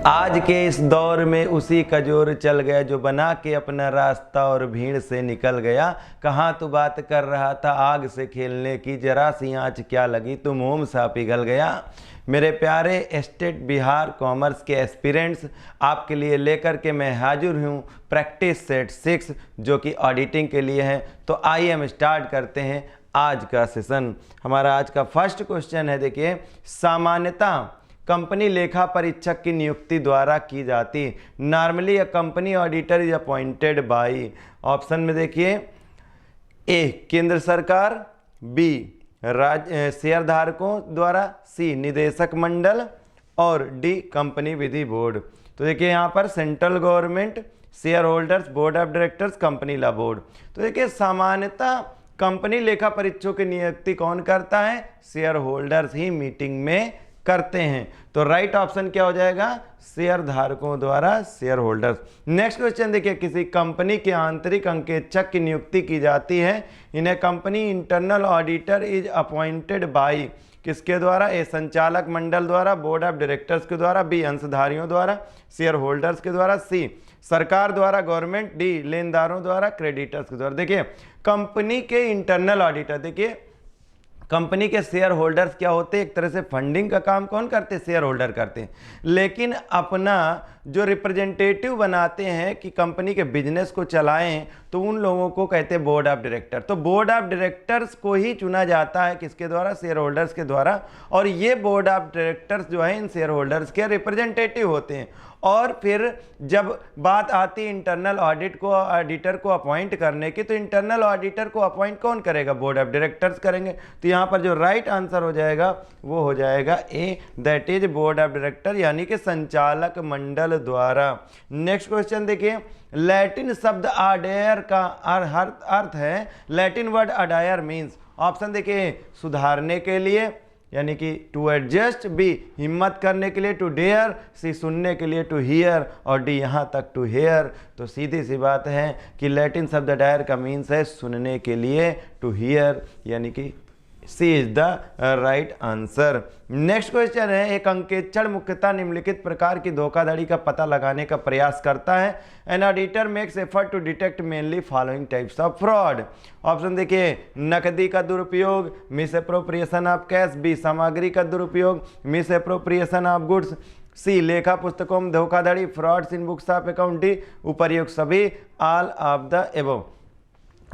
आज के इस दौर में उसी का जोर चल गया जो बना के अपना रास्ता और भीड़ से निकल गया। कहाँ तू बात कर रहा था आग से खेलने की, जरा सी आँच क्या लगी तो मोम सा पिघल गया। मेरे प्यारे स्टेट बिहार कॉमर्स के एस्पिरेंट्स, आपके लिए लेकर के मैं हाजिर हूँ प्रैक्टिस सेट 6 जो कि ऑडिटिंग के लिए है। तो आइए हम स्टार्ट करते हैं आज का सेशन। हमारा आज का फर्स्ट क्वेश्चन है, देखिए, सामान्यतः कंपनी लेखा परीक्षक की नियुक्ति द्वारा की जाती। Normally a company auditor is appointed by. Option में देखिए, ए केंद्र सरकार, बी शेयर धारकों द्वारा, सी निदेशक मंडल और डी कंपनी विधि बोर्ड। तो देखिए यहाँ पर central government, share holders, board of directors, company law board. तो देखिए सामान्यतः कंपनी लेखा परीक्षकों की नियुक्ति कौन करता है? शेयर होल्डर्स ही मीटिंग में करते हैं। तो राइट ऑप्शन क्या हो जाएगा? शेयर धारकों द्वारा, शेयर होल्डर्स। नेक्स्ट क्वेश्चन देखिए, किसी कंपनी के आंतरिक अंकेक्षक की नियुक्ति की जाती है। इन्हें company internal auditor is appointed by. किसके द्वारा? ए संचालक मंडल द्वारा, बोर्ड ऑफ डायरेक्टर्स के द्वारा, बी अंशधारियों द्वारा, शेयर होल्डर्स के द्वारा, सी सरकार द्वारा गवर्नमेंट, डी लेनदारों द्वारा, क्रेडिटर्स के द्वारा। देखिए कंपनी के इंटरनल ऑडिटर, देखिए कंपनी के शेयर होल्डर्स क्या होते हैं? एक तरह से फंडिंग का काम कौन करते हैं? शेयर होल्डर करते हैं। लेकिन अपना जो रिप्रेजेंटेटिव बनाते हैं कि कंपनी के बिजनेस को चलाएं, तो उन लोगों को कहते हैं बोर्ड ऑफ डायरेक्टर। तो बोर्ड ऑफ डायरेक्टर्स को ही चुना जाता है, किसके द्वारा? शेयर होल्डर्स के द्वारा। और ये बोर्ड ऑफ डायरेक्टर्स जो है इन शेयर होल्डर्स के रिप्रेजेंटेटिव होते हैं। और फिर जब बात आती है इंटरनल ऑडिटर को अपॉइंट करने की, तो इंटरनल ऑडिटर को अपॉइंट कौन करेगा? बोर्ड ऑफ डायरेक्टर्स करेंगे। तो यहाँ पर जो राइट आंसर हो जाएगा वो हो जाएगा A, that is board of director, यानी कि संचालक मंडल द्वारा। नेक्स्ट क्वेश्चन देखिए, लैटिन शब्द अडायर का अर्थ है, Latin word audire means. Option देखिए, सुधारने के लिए यानी कि टू एडजस्ट, बी हिम्मत करने के लिए, टू डेयर, सी सुनने के लिए, टू हियर, और डी यहाँ तक टू हेयर। तो सीधी सी बात है कि लैटिन शब्द डायर का मीन्स है सुनने के लिए, टू हियर, यानी कि C is the right answer. Next question है, एक अंकेक्षण मुख्यतः निम्नलिखित प्रकार की धोखाधड़ी का पता लगाने का प्रयास करता है। An auditor makes effort to detect mainly following types of fraud. Option देखिए, नकदी का दुरुपयोग, misappropriation of cash, B सामग्री का दुरुपयोग, misappropriation of goods, C लेखा पुस्तकों में धोखाधड़ी, frauds in books of account, D उपर्युक्त सभी, ऑल ऑफ द एबव।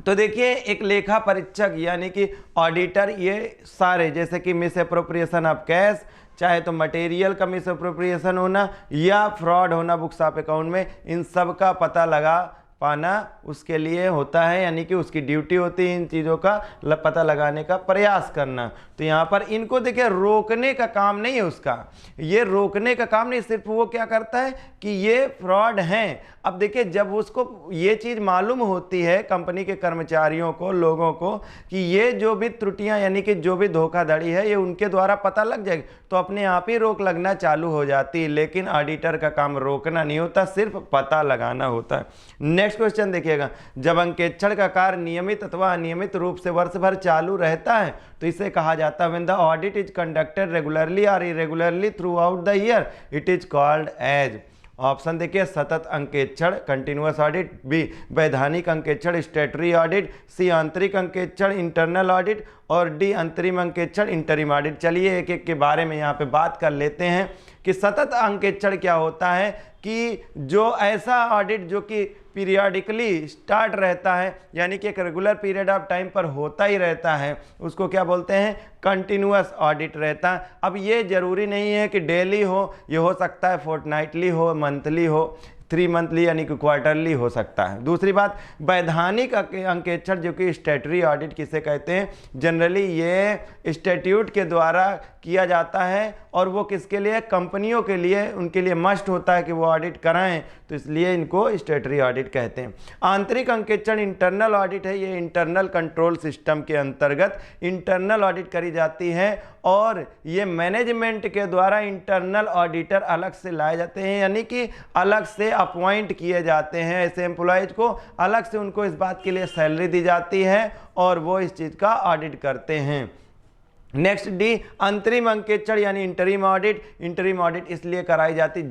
तो देखिए एक लेखा परीक्षक यानी कि ऑडिटर, ये सारे जैसे कि मिस एप्रोप्रिएशन ऑफ कैश, चाहे तो मटेरियल का मिस एप्रोप्रिएशन होना या फ्रॉड होना बुक्स ऑफ अकाउंट में, इन सब का पता लगा पाना उसके लिए होता है, यानी कि उसकी ड्यूटी होती है इन चीज़ों का पता लगाने का प्रयास करना। तो यहाँ पर इनको देखिए रोकने का काम नहीं है उसका, ये रोकने का काम नहीं, सिर्फ वो क्या करता है कि ये फ्रॉड हैं। अब देखिए जब उसको ये चीज़ मालूम होती है कंपनी के कर्मचारियों को, लोगों को, कि ये जो भी त्रुटियां यानी कि जो भी धोखाधड़ी है ये उनके द्वारा पता लग जाएगी, तो अपने आप ही रोक लगना चालू हो जाती है। लेकिन ऑडिटर का काम रोकना नहीं होता, सिर्फ पता लगाना होता है। नेक्स्ट क्वेश्चन देखिएगा, जब अंकेक्षण का कार्य नियमित अथवा अनियमित रूप से वर्ष भर चालू रहता है तो इसे कहा जाता है when the audit is conducted regularly और irregularly throughout the year it is called as. Option देखिए, सतत अंकेक्षण कंटिन्यूअस ऑडिट, बी वैधानिक अंकेक्षण स्टैट्यूटरी ऑडिट, सी आंतरिक अंकेक्षण इंटरनल ऑडिट, और डी अंतरिम अंकेक्षण इंटरिम ऑडिट। चलिए एक एक के बारे में यहाँ पे बात कर लेते हैं कि सतत अंकेक्षण क्या होता है, कि जो ऐसा ऑडिट जो कि पीरियडिकली स्टार्ट रहता है, यानी कि एक रेगुलर पीरियड ऑफ टाइम पर होता ही रहता है, उसको क्या बोलते हैं? कंटिन्यूअस ऑडिट रहता है। अब ये जरूरी नहीं है कि डेली हो, ये हो सकता है फोर्टनाइटली हो, मंथली हो, 3 मंथली यानी कि क्वार्टरली हो सकता है। दूसरी बात, वैधानिक अंकेक्षण जो कि स्टैट्यूटरी ऑडिट किसे कहते हैं? जनरली ये स्टैट्यूट के द्वारा किया जाता है और वो किसके लिए? कंपनियों के लिए, उनके लिए मस्ट होता है कि वो ऑडिट कराएं, तो इसलिए इनको स्टैट्यूटरी ऑडिट कहते हैं। आंतरिक अंकेक्षण इंटरनल ऑडिट है, ये इंटरनल कंट्रोल सिस्टम के अंतर्गत इंटरनल ऑडिट करी जाती है और ये मैनेजमेंट के द्वारा इंटरनल ऑडिटर अलग से लाए जाते हैं, यानी कि अलग से अपॉइंट किए जाते हैं। ऐसे एम्प्लॉयज को अलग से उनको इस बात के लिए सैलरी दी जाती है और वो इस चीज़ का ऑडिट करते हैं। नेक्स्ट डी, अंतरिम अंकेक्षण यानी इंटरिम ऑडिट। इंटरिम ऑडिट इसलिए कराई जाती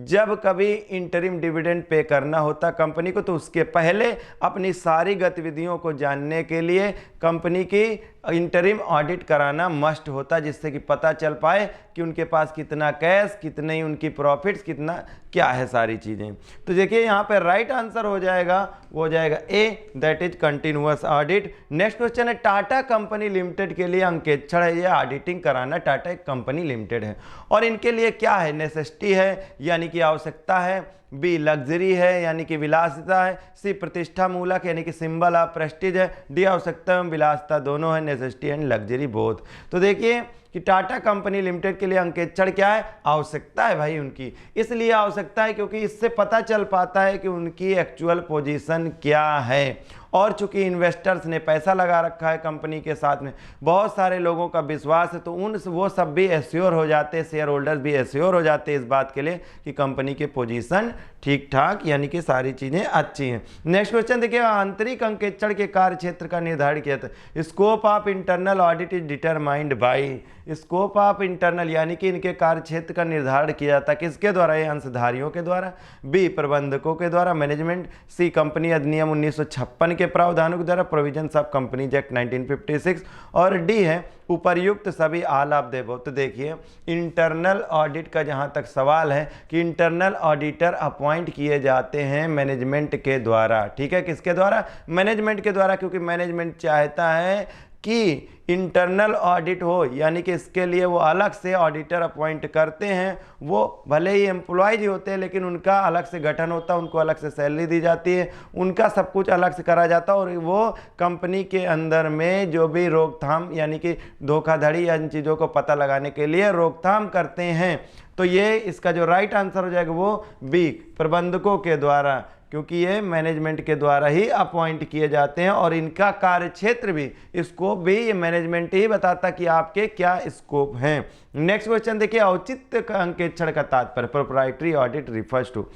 जब कभी इंटरिम डिविडेंड पे करना होता कंपनी को, तो उसके पहले अपनी सारी गतिविधियों को जानने के लिए कंपनी की इंटरिम ऑडिट कराना मस्ट होता, जिससे कि पता चल पाए कि उनके पास कितना कैश, कितनी उनकी प्रॉफिट्स, कितना क्या है सारी चीज़ें। तो देखिए यहाँ पे राइट आंसर हो जाएगा, वो हो जाएगा A, that is continuous audit. Next question है, टाटा कंपनी लिमिटेड के लिए अंकेक्षण है या ऑडिटिंग कराना टाटा एक कंपनी लिमिटेड है, और इनके लिए क्या है, नेसेसिटी है यानी कि आवश्यकता है, बी लग्जरी है यानी कि विलासिता है, सी प्रतिष्ठा मूलक यानी कि सिंबल ऑफ प्रेस्टीज है, डी आवश्यकता एवं विलासिता दोनों है, नेसेसिटी एंड लग्जरी बोथ। तो देखिए कि टाटा कंपनी लिमिटेड के लिए अंकेक्षण क्या है, आवश्यकता है भाई उनकी। इसलिए आवश्यकता है क्योंकि इससे पता चल पाता है कि उनकी एक्चुअल पोजीशन क्या है, और चूंकि इन्वेस्टर्स ने पैसा लगा रखा है कंपनी के साथ में, बहुत सारे लोगों का विश्वास है, तो वो सब भी एश्योर हो जाते हैं, शेयर होल्डर्स भी एश्योर हो जाते हैं इस बात के लिए कि कंपनी की पोजीशन ठीक ठाक यानी कि सारी चीज़ें अच्छी हैं। नेक्स्ट क्वेश्चन देखिए, आंतरिक अंकेक्षण के कार्य क्षेत्र का निर्धारण किया था। Scope of internal audit is determined by, scope of internal यानी कि इनके कार्य क्षेत्र का निर्धारण किया जाता है किसके द्वारा, ये अंशधारियों के द्वारा, बी प्रबंधकों के द्वारा मैनेजमेंट, सी कंपनी अधिनियम 1956 के प्रावधानों के द्वारा प्रोविजंस ऑफ कंपनीज एक्ट 1956, और डी है उपर्युक्त सभी ऑल ऑफ द अबव। तो देखिए इंटरनल ऑडिट का जहां तक सवाल है कि इंटरनल ऑडिटर अपॉइंट किए जाते हैं मैनेजमेंट के द्वारा, ठीक है, किसके द्वारा, मैनेजमेंट के द्वारा, क्योंकि मैनेजमेंट चाहता है कि इंटरनल ऑडिट हो, यानी कि इसके लिए वो अलग से ऑडिटर अपॉइंट करते हैं। वो भले ही एम्प्लॉयज होते हैं लेकिन उनका अलग से गठन होता है, उनको अलग से सैलरी दी जाती है, उनका सब कुछ अलग से करा जाता है, और वो कंपनी के अंदर में जो भी रोकथाम यानी कि धोखाधड़ी या इन चीज़ों को पता लगाने के लिए रोकथाम करते हैं। तो ये इसका जो राइट आंसर हो जाएगा वो बी, प्रबंधकों के द्वारा, क्योंकि ये मैनेजमेंट के द्वारा ही अपॉइंट किए जाते हैं, और इनका कार्य क्षेत्र भी, स्कोप भी ये मैनेजमेंट ही बताता कि आपके क्या स्कोप हैं। नेक्स्ट क्वेश्चन देखिए, औचित्य अंकेक्षण का तात्पर्य, प्रोप्राइटरी ऑडिट रिफर्स टू।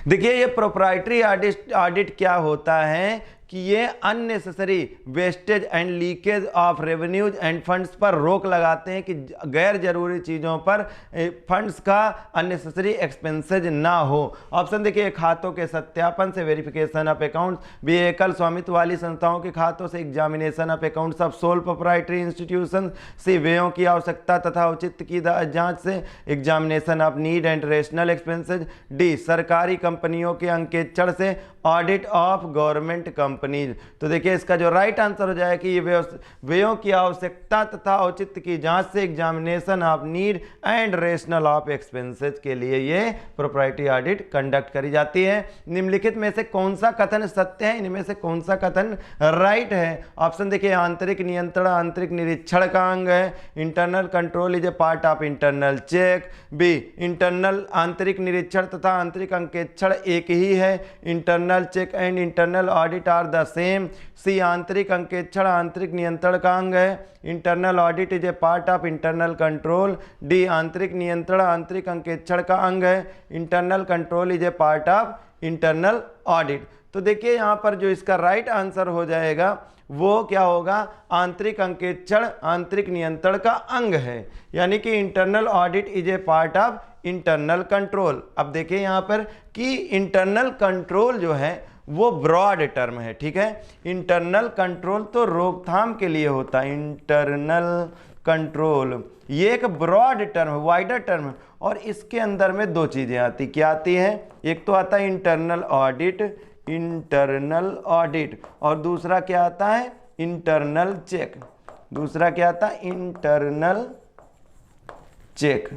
देखिए ये प्रोप्राइटरी ऑडिट क्या होता है कि ये unnecessary wastage and leakage of revenues end funds पर रोक लगाते हैं कि गैर जरूरी चीज़ों पर फंड्स का अननेसेसरी एक्सपेंसेज ना हो। ऑप्शन देखिए, खातों के सत्यापन से, वेरिफिकेशन ऑफ अकाउंट्स, बी एकल स्वामित्व वाली संस्थाओं के खातों से, examination of accounts of sole proprietary institution, C व्ययों की आवश्यकता तथा औचित्य की जांच से, examination of need and rational expenses, D सरकारी कंपनियों के अंकेक्षण से, ऑडिट ऑफ गवर्नमेंट कंपनीज। तो देखिए इसका जो राइट आंसर हो जाएगा कि ये व्ययों की आवश्यकता तथा औचित्य की जांच से, examination of need and rational of expenses के लिए ये प्रोप्राइटरी ऑडिट कंडक्ट करी जाती है। निम्नलिखित में से कौन सा कथन सत्य है, इनमें से कौन सा कथन राइट है। ऑप्शन देखिए, आंतरिक नियंत्रण आंतरिक निरीक्षण का अंग है, internal control is a part of internal check, B internal आंतरिक निरीक्षण तथा आंतरिक अंकेक्षण एक ही है, internal check and internal audit are the same, C आंतरिक अंकेक्षण आंतरिक नियंत्रण का अंग है, internal audit is a part of internal control, D आंतरिक नियंत्रण आंतरिक अंकेक्षण का अंग है, internal control is a part of internal audit. तो देखिए यहाँ पर जो इसका राइट आंसर हो जाएगा वो क्या होगा, आंतरिक अंकेक्षण आंतरिक नियंत्रण का अंग है, यानी कि internal audit is a part of internal control. अब देखिए यहाँ पर कि इंटरनल कंट्रोल जो है वो ब्रॉड टर्म है, ठीक है। इंटरनल कंट्रोल तो रोकथाम के लिए होता है, इंटरनल कंट्रोल ये एक ब्रॉड टर्म है, वाइडर टर्म है, और इसके अंदर में दो चीजें आती, क्या आती है, एक तो आता है इंटरनल ऑडिट, इंटरनल ऑडिट, और दूसरा क्या आता है, इंटरनल चेक। दूसरा क्या आता है, इंटरनल चेक,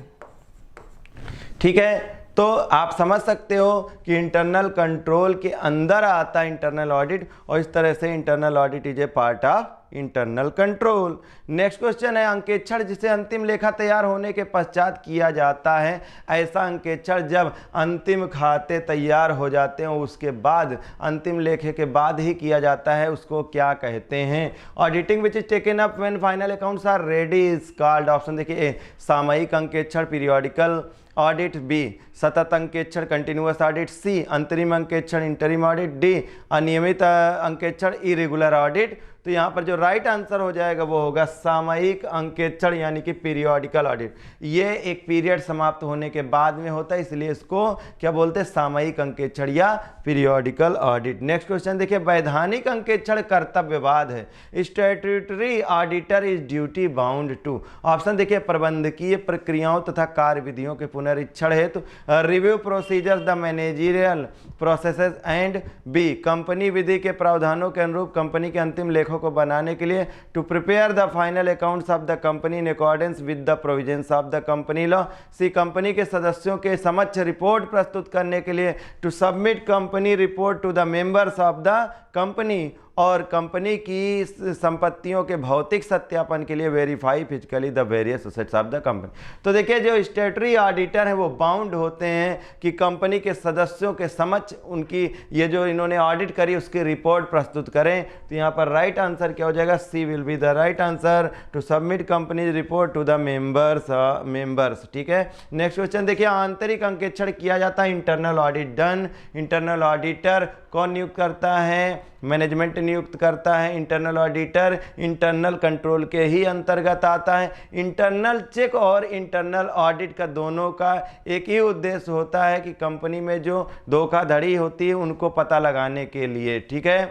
ठीक है। तो आप समझ सकते हो कि इंटरनल कंट्रोल के अंदर आता है इंटरनल ऑडिट, और इस तरह से internal audit is a part of internal control. Next question है, अंकेक्षण जिसे अंतिम लेखा तैयार होने के पश्चात किया जाता है, ऐसा अंकेक्षण जब अंतिम खाते तैयार हो जाते हैं उसके बाद, अंतिम लेखे के बाद ही किया जाता है, उसको क्या कहते हैं। Auditing which is taken up when final accounts are ready is called. Option देखिए, ए सामयिक अंकेक्षण पीरियोडिकल ऑडिट, बी सतत अंकेक्षण कंटिन्यूअस ऑडिट, सी अंतरिम अंकेक्षण इंटरिम ऑडिट, डी अनियमित अंकेक्षण इरेगुलर ऑडिट। तो यहाँ पर जो राइट आंसर हो जाएगा वो होगा सामयिक अंकेक्षण यानी कि पीरियोडिकल ऑडिट। ये एक पीरियड समाप्त होने के बाद में होता है, इसलिए इसको क्या बोलते हैं, सामयिक अंकेक्षण या पीरियोडिकल ऑडिट। नेक्स्ट क्वेश्चन देखिए, वैधानिक अंकेक्षण कर्तव्यवाद है, statutory auditor is duty bound to. Option देखिए, प्रबंधकीय प्रक्रियाओं तथा कार्यविधियों के पुनरीक्षण हेतु, review procedure the managerial processes and B company विधि के प्रावधानों के अनुरूप कंपनी के अंतिम लेखों को बनाने के लिए, to prepare the final accounts of the company in accordance with the provisions of the company law, C company के सदस्यों के समक्ष रिपोर्ट प्रस्तुत करने के लिए, to submit company report to the members of the company, और कंपनी की संपत्तियों के भौतिक सत्यापन के लिए verify physically the various assets of the company. तो देखिए, जो स्टैट्यूटरी ऑडिटर हैं वो बाउंड होते हैं कि कंपनी के सदस्यों के समक्ष उनकी ये जो इन्होंने ऑडिट करी उसकी रिपोर्ट प्रस्तुत करें। तो यहाँ पर राइट आंसर क्या हो जाएगा, C will be the right answer, to submit company report to the members. ठीक है, नेक्स्ट क्वेश्चन देखिए, आंतरिक अंकेक्षण किया जाता है, internal audit done. Internal auditor कौन नियुक्त करता है, मैनेजमेंट नियुक्त करता है। इंटरनल ऑडिटर इंटरनल कंट्रोल के ही अंतर्गत आता है। इंटरनल चेक और इंटरनल ऑडिट का दोनों का एक ही उद्देश्य होता है कि कंपनी में जो धोखाधड़ी होती है उनको पता लगाने के लिए। ठीक है,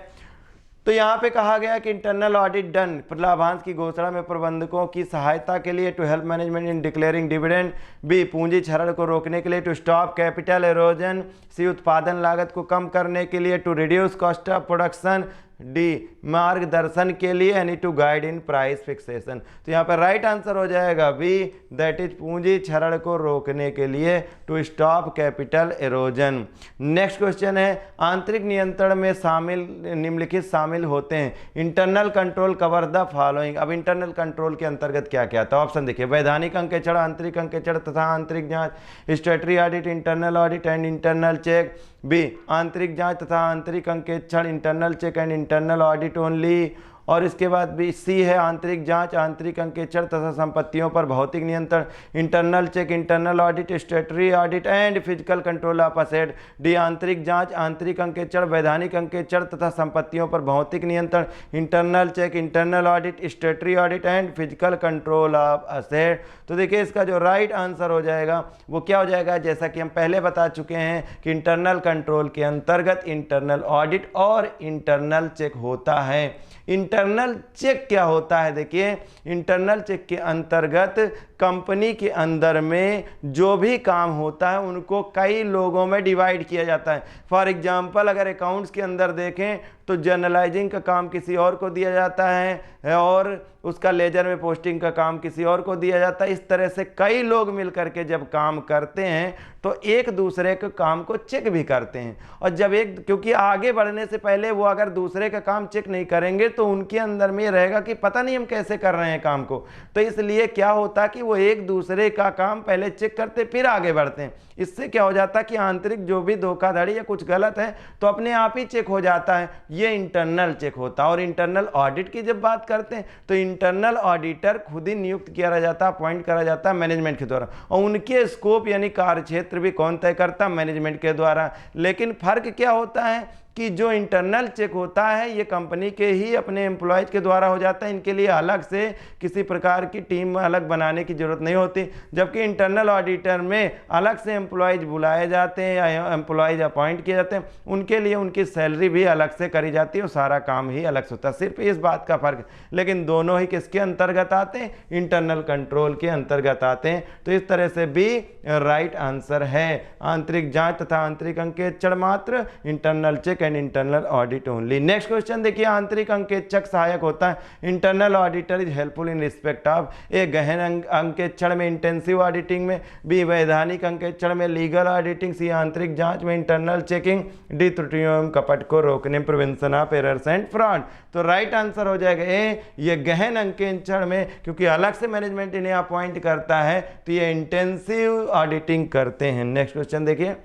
तो यहाँ पे कहा गया कि इंटरनल ऑडिट डन, लाभांश की घोषणा में प्रबंधकों की सहायता के लिए, to help management in declaring dividend, B पूंजी क्षरण को रोकने के लिए, to stop capital erosion, C उत्पादन लागत को कम करने के लिए, to reduce cost of production, D मार्गदर्शन के लिए, यानी to guide in price fixation. तो यहाँ पर राइट आंसर हो जाएगा बी, दैट इज पूंजी क्षरण को रोकने के लिए, to stop capital erosion. Next question है, आंतरिक नियंत्रण में शामिल निम्नलिखित शामिल होते हैं, internal control cover the following. अब इंटरनल कंट्रोल के अंतर्गत क्या क्या था, ऑप्शन देखिए, वैधानिक अंकेक्षण, आंतरिक अंकेक्षण तथा आंतरिक जांच, statutory audit, internal audit and internal check, B आंतरिक जांच तथा आंतरिक अंकेक्षण, internal check and internal audit only, और इसके बाद भी सी है आंतरिक जांच, आंतरिक अंकेक्षण तथा संपत्तियों पर भौतिक नियंत्रण, internal check, internal audit, statutory audit and physical control of asset, D आंतरिक जांच, आंतरिक अंकेक्षण, वैधानिक अंकेक्षण तथा संपत्तियों पर भौतिक नियंत्रण, internal check, internal audit, statutory audit and physical control of asset. तो देखिए, इसका जो राइट आंसर हो जाएगा वो क्या हो जाएगा, जैसा कि हम पहले बता चुके हैं कि इंटरनल कंट्रोल के अंतर्गत इंटरनल ऑडिट और इंटरनल चेक होता है। इंटरनल चेक क्या होता है, देखिए, इंटरनल चेक के अंतर्गत कंपनी के अंदर में जो भी काम होता है उनको कई लोगों में डिवाइड किया जाता है। फॉर एग्जांपल, अगर अकाउंट्स के अंदर देखें तो जर्नलाइजिंग का काम किसी और को दिया जाता है और उसका लेजर में पोस्टिंग का काम किसी और को दिया जाता है। इस तरह से कई लोग मिलकर के जब काम करते हैं तो एक दूसरे के काम को चेक भी करते हैं, और जब क्योंकि आगे बढ़ने से पहले वो अगर दूसरे का काम चेक नहीं करेंगे तो उनके अंदर में ये रहेगा कि पता नहीं हम कैसे कर रहे हैं काम को। तो इसलिए क्या होता कि वो एक दूसरे का काम पहले चेक करते फिर आगे बढ़ते हैं। इससे क्या हो जाता कि आंतरिक जो भी धोखाधड़ी या कुछ गलत है तो अपने आप ही चेक हो जाता है। ये इंटरनल चेक होता है। और इंटरनल ऑडिट की जब बात करते हैं तो इंटरनल ऑडिटर खुद ही नियुक्त किया जाता है, अपॉइंट करा जाता है मैनेजमेंट के द्वारा, और उनके स्कोप यानी कार्यक्षेत्र भी कौन तय करता है, मैनेजमेंट के द्वारा। लेकिन फर्क क्या होता है कि जो इंटरनल चेक होता है ये कंपनी के ही अपने एम्प्लॉयज के द्वारा हो जाता है, इनके लिए अलग से किसी प्रकार की टीम अलग बनाने की जरूरत नहीं होती। जबकि इंटरनल ऑडिटर में अलग से एम्प्लॉयज बुलाए जाते हैं या एम्प्लॉयज अपॉइंट किए जाते हैं, उनके लिए उनकी सैलरी भी अलग से करी जाती है और सारा काम ही अलग से होता है। सिर्फ इस बात का फर्क, लेकिन दोनों ही किसके अंतर्गत आते हैं, इंटरनल कंट्रोल के अंतर्गत आते हैं। तो इस तरह से भी राइट आंसर है आंतरिक जांच तथा आंतरिक अंकेक्षण मात्र, internal check and internal audit only. Next question देखिए, आंतरिक अंकेक्षक सहायक होता है, internal auditor is helpful in respect of, A गहन अंकेक्षण में इंटेंसिव ऑडिटिंग में, बी वैधानिक अंकेक्षण में लीगल ऑडिटिंग, सी आंतरिक जांच में इंटरनल चेकिंग, डी त्रुटियों एवं कपट को रोकने prevention of errors and fraud. तो राइट आंसर हो जाएगा ए, ये गहन अंकेक्षण में, क्योंकि अलग से मैनेजमेंट इन्हें अपॉइंट करता है तो ये इंटेंसिव ऑडिटिंग करते हैं। नेक्स्ट क्वेश्चन देखिए,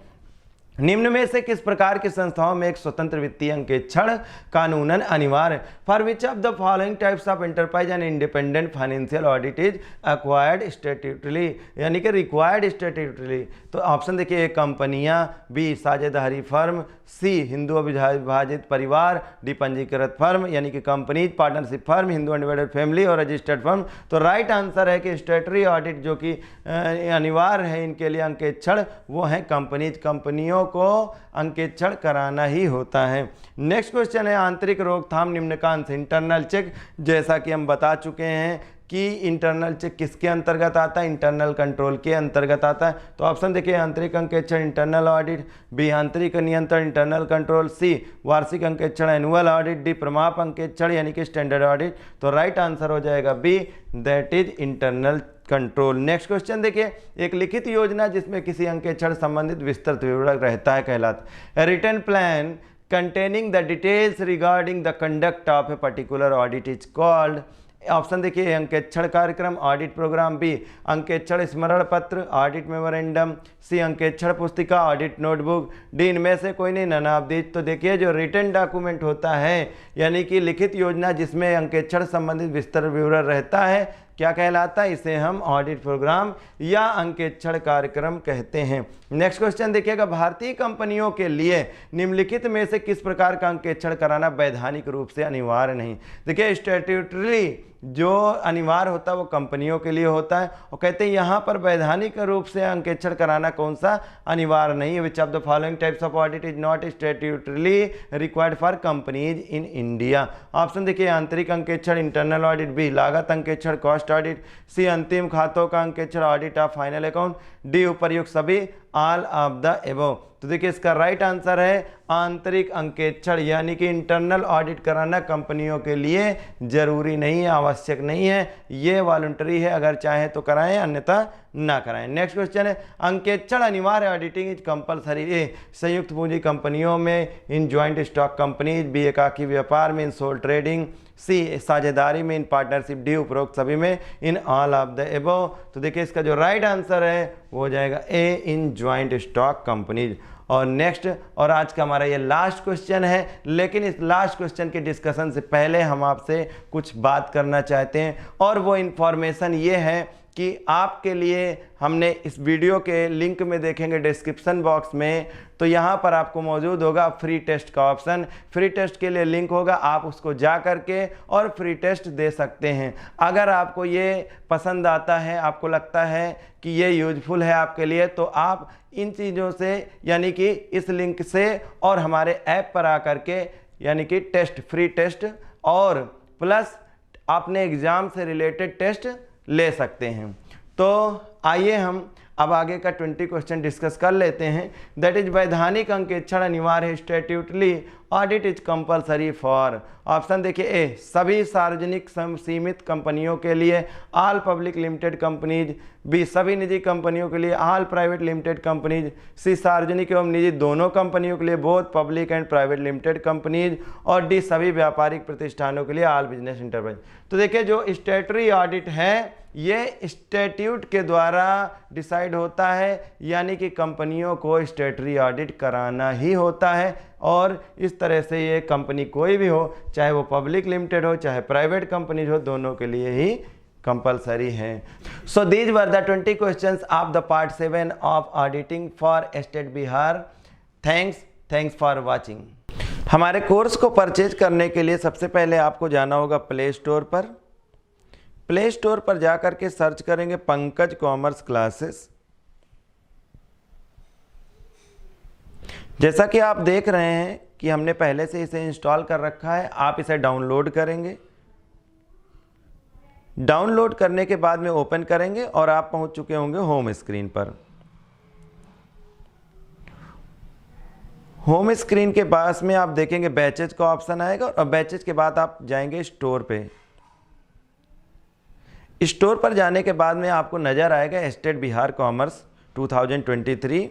निम्न में से किस प्रकार की संस्थाओं में एक स्वतंत्र वित्तीय अंकेक्षण कानूनन अनिवार्य? For which of the following types of enterprise and independent financial audit is acquired statutory, यानी कि रिक्वायर्ड स्टैट्यूटरी? तो ऑप्शन देखिए, ए कंपनियां, बी साझेदारी फर्म, सी हिंदू अविभाजित परिवार, डी पंजीकृत फर्म यानी कि companies, partnership firm, Hindu undivided family और रजिस्टर्ड फर्म। तो राइट आंसर है कि स्टैट्यूटरी ऑडिट जो कि अनिवार्य है इनके लिए अंकेक्षण, वो है कंपनीज। कंपनियों को अंकेक्षण कराना ही होता है। नेक्स्ट क्वेश्चन है आंतरिक रोकथाम निम्नकांश से, इंटरनल चेक। जैसा कि हम बता चुके हैं कि इंटरनल चेक किसके अंतर्गत आता है, इंटरनल कंट्रोल के अंतर्गत आता है। तो ऑप्शन देखिए, आंतरिक अंकेक्षण इंटरनल ऑडिट, बी आंतरिक नियंत्रण इंटरनल कंट्रोल, सी वार्षिक अंकेक्षण एनुअल ऑडिट, डी प्रमाप अंकेक्षण यानी कि स्टैंडर्ड ऑडिट। तो राइट आंसर हो जाएगा B, that is internal control. Next question देखिए, एक लिखित योजना जिसमें किसी अंकेक्षण संबंधित विस्तृत विवरण रहता है कहलाता है। Written plan containing the details regarding the conduct of a particular audit is called। Option देखिए, अंकेक्षण कार्यक्रम ऑडिट प्रोग्राम, बी अंकेक्षण स्मरण पत्र ऑडिट मेमोरेंडम, सी अंकेक्षण पुस्तिका ऑडिट नोटबुक, डी इनमें से कोई नहीं, नन ऑफ दीज। तो देखिए, जो रिटन डॉक्यूमेंट होता है यानी कि लिखित योजना जिसमें अंकेक्षण संबंधित विस्तृत विवरण रहता है, क्या कहलाता है? इसे हम ऑडिट प्रोग्राम या अंकेक्षण कार्यक्रम कहते हैं। नेक्स्ट क्वेश्चन देखिएगा, भारतीय कंपनियों के लिए निम्नलिखित में से किस प्रकार का अंकेक्षण कराना वैधानिक रूप से अनिवार्य नहीं? देखिए, स्टैट्यूटरी जो अनिवार्य होता है वो कंपनियों के लिए होता है, और कहते हैं यहाँ पर वैधानिक रूप से अंकेक्षण कराना कौन सा अनिवार्य नहीं है। Which of the following types of audit is not statutorily required for companies in India? Option देखिए, आंतरिक अंकेक्षण इंटरनल ऑडिट, बी लागत अंकेक्षण कॉस्ट ऑडिट, सी अंतिम खातों का अंकेक्षण audit of final account, D उपर्युक्त सभी ऑल ऑफ द एबव। तो देखिए, इसका राइट आंसर है आंतरिक अंकेक्षण यानी कि इंटरनल ऑडिट कराना कंपनियों के लिए जरूरी नहीं है, आवश्यक नहीं है, ये वॉलंटरी है, अगर चाहे तो कराएं अन्यथा ना कराएं। नेक्स्ट क्वेश्चन है, अंकेक्षण अनिवार्य ऑडिटिंग इज कंपलसरी? ए संयुक्त पूंजी कंपनियों में, इन ज्वाइंट स्टॉक कंपनीज, बी एकाकी व्यापार में, इन सोल ट्रेडिंग, सी साझेदारी में, इन पार्टनरशिप, डी उपरोक्त सभी में, in all of the above. तो देखिए, इसका जो राइट आंसर है वो हो जाएगा ए, इन ज्वाइंट स्टॉक कंपनीज। और नेक्स्ट, और आज का हमारा ये लास्ट क्वेश्चन है, लेकिन इस लास्ट क्वेश्चन के डिस्कशन से पहले हम आपसे कुछ बात करना चाहते हैं, और वो इन्फॉर्मेशन ये है कि आपके लिए हमने इस वीडियो के लिंक में देखेंगे डिस्क्रिप्शन बॉक्स में, तो यहाँ पर आपको मौजूद होगा फ्री टेस्ट का ऑप्शन। फ्री टेस्ट के लिए लिंक होगा, आप उसको जा करके और फ्री टेस्ट दे सकते हैं। अगर आपको ये पसंद आता है, आपको लगता है कि ये यूजफुल है आपके लिए, तो आप इन चीज़ों से यानी कि इस लिंक से और हमारे ऐप पर आकर के यानी कि टेस्ट, फ्री टेस्ट और प्लस अपने एग्ज़ाम से रिलेटेड टेस्ट ले सकते हैं। तो आइए हम अब आगे का 20 क्वेश्चन डिस्कस कर लेते हैं। दैट इज, वैधानिक अंकेक्षण अनिवार्य है, statutory audit is compulsory for? Option देखिए, ए सभी सार्वजनिक सीमित कंपनियों के लिए, all public limited companies, B सभी निजी कंपनियों के लिए, all private limited companies, C सार्वजनिक एवं निजी दोनों कंपनियों के लिए, both public and private limited companies, और डी सभी व्यापारिक प्रतिष्ठानों के लिए, ऑल बिजनेस इंटरप्राइज। तो देखिए, जो स्टैट्यूटरी ऑडिट है ये स्टैट्यूट के द्वारा डिसाइड होता है, यानी कि कंपनियों को स्टैट्यूटरी ऑडिट कराना ही होता है, और इस तरह से ये कंपनी कोई भी हो, चाहे वो पब्लिक लिमिटेड हो चाहे प्राइवेट कंपनी हो, दोनों के लिए ही कंपलसरी है। So these were the 20 questions of the part 7 of auditing for state Bihar. Thanks for watching. हमारे कोर्स को परचेज करने के लिए सबसे पहले आपको जाना होगा प्ले स्टोर पर। प्ले स्टोर पर जाकर के सर्च करेंगे पंकज कॉमर्स क्लासेस। जैसा कि आप देख रहे हैं कि हमने पहले से इसे इंस्टॉल कर रखा है, आप इसे डाउनलोड करेंगे। डाउनलोड करने के बाद में ओपन करेंगे और आप पहुंच चुके होंगे होम स्क्रीन पर। होम स्क्रीन के पास में आप देखेंगे बैचेज का ऑप्शन आएगा, और बैचेज के बाद आप जाएंगे स्टोर पे। स्टोर पर जाने के बाद में आपको नज़र आएगा स्टेट बिहार कॉमर्स 2023।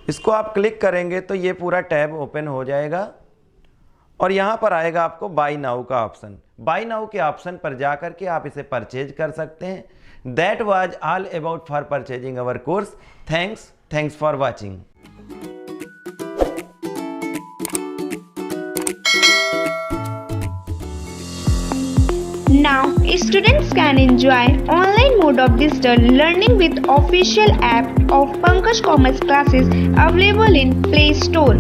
इसको आप क्लिक करेंगे तो ये पूरा टैब ओपन हो जाएगा, और यहाँ पर आएगा आपको बाई नाउ का ऑप्शन। बाई नाउ के ऑप्शन पर जा कर के आप इसे परचेज कर सकते हैं। That was all about for purchasing our course. Thanks thanks for watching. Now, students can enjoy online mode of digital learning with official app of Pankaj Commerce Classes available in Play Store.